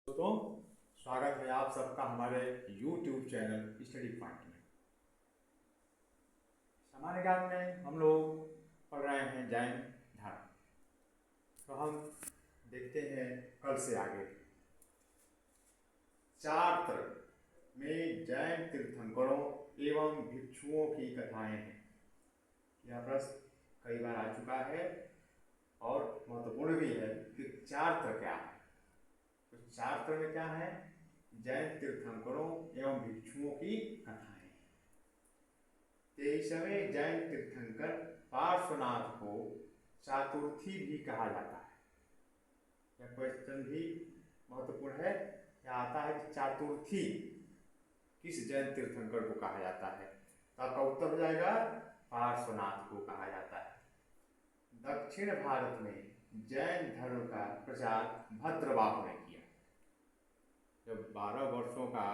दोस्तों, स्वागत है आप सबका हमारे YouTube चैनल स्टडी पॉइंट में। सामान्य ज्ञान में हम लोग पढ़ रहे हैं जैन धर्म। तो हम देखते हैं कल से आगे। चार्त्र में जैन तीर्थंकरों एवं भिक्षुओं की कथाएं हैं। यह प्रश्न कई बार आ चुका है और महत्वपूर्ण भी है कि चार्त्र क्या है। तो चार्त्र में क्या है? जैन तीर्थंकरों एवं भिक्षुओं की कथाएं। 23वें जैन तीर्थंकर पार्श्वनाथ को चातुर्थी भी कहा जाता है। यह क्वेश्चन भी महत्वपूर्ण है। यह आता है कि चातुर्थी किस जैन तीर्थंकर को कहा जाता है? तो आपका उत्तर हो जाएगा पार्श्वनाथ को कहा जाता है। दक्षिण भारत में जैन धर्म का प्रचार भद्रबाहु ने किया। जब 12 वर्षों का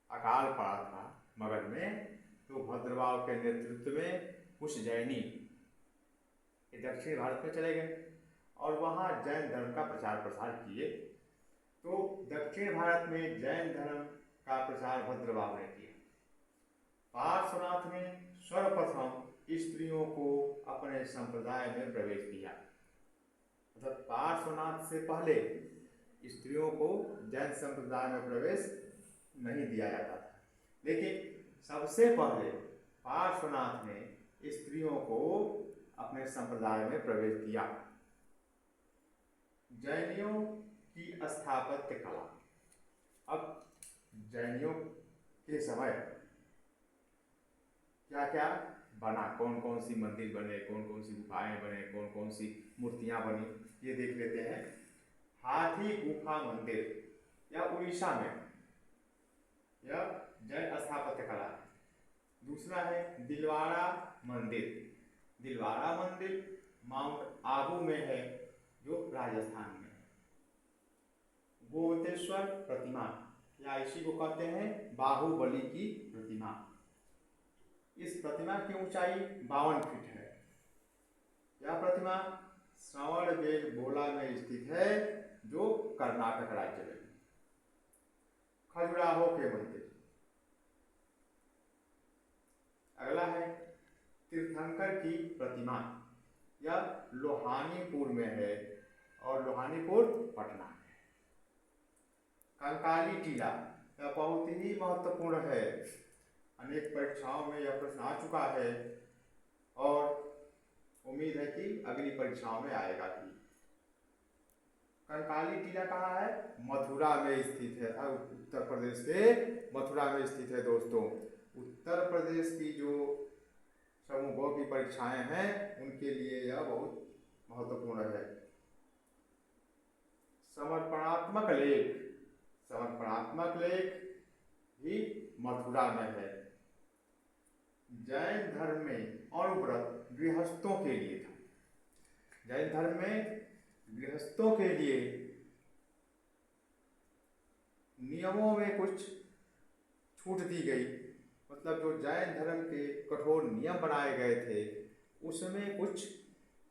अकाल पड़ा था मगध में, तो भद्रबाहु के नेतृत्व में कुछ जैनी दक्षिण भारत में चले गए और वहाँ जैन धर्म का प्रचार प्रसार किए। तो दक्षिण भारत में जैन धर्म का प्रचार भद्रबाहु ने किया। पार्श्वनाथ ने सर्वप्रथम स्त्रियों को अपने संप्रदाय में प्रवेश दिया। मतलब पार्श्वनाथ से पहले स्त्रियों को जैन संप्रदाय में प्रवेश नहीं दिया जाता था, लेकिन सबसे पहले पार्श्वनाथ ने स्त्रियों को अपने संप्रदाय में प्रवेश दिया। जैनियों की स्थापत्य कला। अब जैनियों के समय क्या क्या बना, कौन कौन सी मंदिर बने, कौन कौन सी गुफाएं बने, कौन कौन सी मूर्तियां बनी, ये देख लेते हैं। हाथी गुफा मंदिर या उड़ीसा में, यह जैन स्थापत्य कला है। दूसरा है दिलवाड़ा मंदिर। दिलवाड़ा मंदिर माउंट आबू में है, जो राजस्थान में है। गोमतेश्वर प्रतिमा, या इसी को कहते हैं बाहुबली की प्रतिमा। इस प्रतिमा की ऊंचाई 52 फीट है। यह प्रतिमा श्रवणबेलगोला में स्थित है, जो कर्नाटक राज्य में। खजुराहो के मंदिर। अगला है तीर्थंकर की प्रतिमा। यह लोहानीपुर में है और लोहानीपुर पटना में है। कंकाली टीला, यह बहुत ही महत्वपूर्ण है। अनेक परीक्षाओं में यह प्रश्न आ चुका है और उम्मीद है कि अगली परीक्षाओं में आएगा भी। कंकाली टीला कहाँ है? मथुरा में स्थित है। उत्तर प्रदेश के मथुरा में स्थित है। दोस्तों, उत्तर प्रदेश की जो समूहों की परीक्षाएं हैं, उनके लिए यह बहुत महत्वपूर्ण है। समर्पणात्मक लेख। समर्पणात्मक लेख भी मथुरा में है। जैन धर्म में अणुव्रत गृहस्थों के लिए था। जैन धर्म में गृहस्थों के लिए नियमों में कुछ छूट दी गई। मतलब जो जैन धर्म के कठोर नियम बनाए गए थे, उसमें कुछ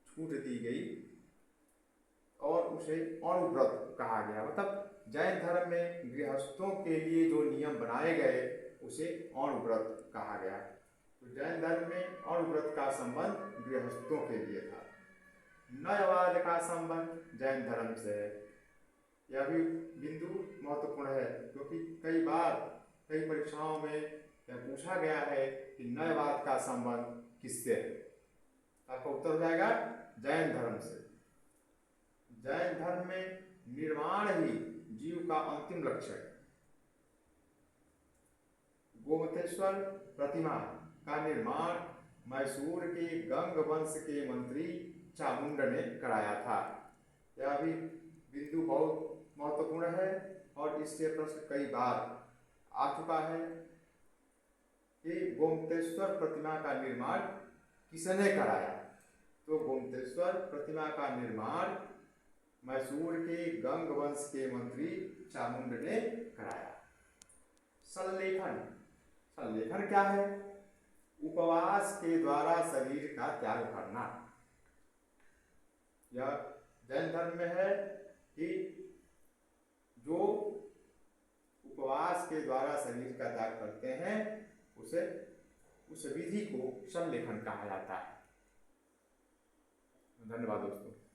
छूट दी गई और उसे अणुव्रत कहा गया। मतलब जैन धर्म में गृहस्थों के लिए जो नियम बनाए गए, उसे अणुव्रत कहा गया। तो जैन धर्म में अणुव्रत का संबंध गृहस्थों के लिए था। नयवाद का संबंध जैन धर्म से है। यह भी बिंदु महत्वपूर्ण है, क्योंकि कई बार कई परीक्षाओं में यह पूछा गया है कि नयवाद का संबंध किससे है। आपका उत्तर हो जाएगा जैन धर्म से। जैन धर्म में निर्माण ही जीव का अंतिम लक्ष्य है। गोमतेश्वर प्रतिमा का निर्माण मैसूर के गंग वंश के मंत्री चामुंड ने कराया था। यह भी बिंदु बहुत महत्वपूर्ण है और इससे प्रश्न कई बार आ चुका है कि गोमतेश्वर प्रतिमा का निर्माण किसने कराया। तो गोमतेश्वर प्रतिमा का निर्माण मैसूर के गंग वंश के मंत्री चामुंड ने कराया। संलेखन। संलेखन क्या है? उपवास के द्वारा शरीर का त्याग करना। यह जैन धर्म में है कि अभ्यास के द्वारा शरीर का त्याग करते हैं उसे उस विधि को समलेखन कहा जाता है। धन्यवाद दोस्तों।